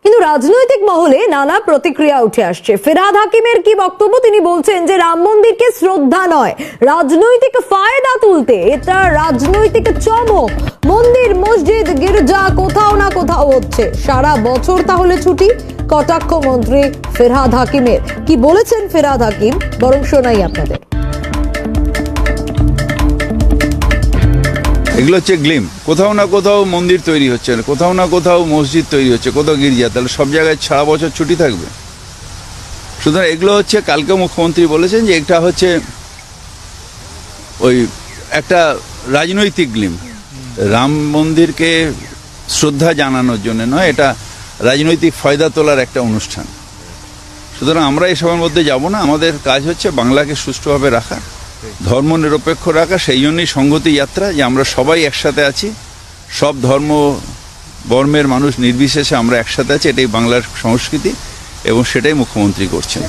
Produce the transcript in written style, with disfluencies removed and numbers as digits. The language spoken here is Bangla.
কিন্তু রাজনৈতিক মহলে নানা প্রতিক্রিয়া উঠে আসছে। ফিরহাদ হাকিমের কি বক্তব্য? তিনি বলছেন যে রাম মন্দিরকে শ্রদ্ধা নয়, রাজনৈতিক ফায়দা তুলতে এটা রাজনৈতিক চমক। মন্দির, মসজিদ, গির্জা কোথাও না কোথাও হচ্ছে, সারা বছর তাহলে ছুটি। কটাক্ষ মন্ত্রী ফিরহাদ হাকিমের। কি বলেছেন ফিরহাদ হাকিম, বরং শোনাই আপনাদের। এগুলো হচ্ছে গ্লিম। কোথাও না কোথাও মন্দির তৈরি হচ্ছে, কোথাও না কোথাও মসজিদ তৈরি হচ্ছে, কোথাও গির্জা, তাহলে সব জায়গায় সারা বছর ছুটি থাকবে? সুতরাং এগুলো হচ্ছে, কালকে মুখ্যমন্ত্রী বলেছেন যে এটা হচ্ছে ওই একটা রাজনৈতিক গ্লিম, রাম মন্দিরকে শ্রদ্ধা জানানোর জন্য নয়, এটা রাজনৈতিক ফায়দা তোলার একটা অনুষ্ঠান। সুতরাং আমরা এসবের মধ্যে যাব না। আমাদের কাজ হচ্ছে বাংলাকে সুষ্ঠুভাবে রাখা, ধর্ম নিরপেক্ষ রাখা। সেই জন্যই সংহতি যাত্রা, যে আমরা সবাই একসাথে আছি, সব ধর্ম বর্মের মানুষ নির্বিশেষে আমরা একসাথে আছি। এটাই বাংলার সংস্কৃতি এবং সেটাই মুখ্যমন্ত্রী করছেন।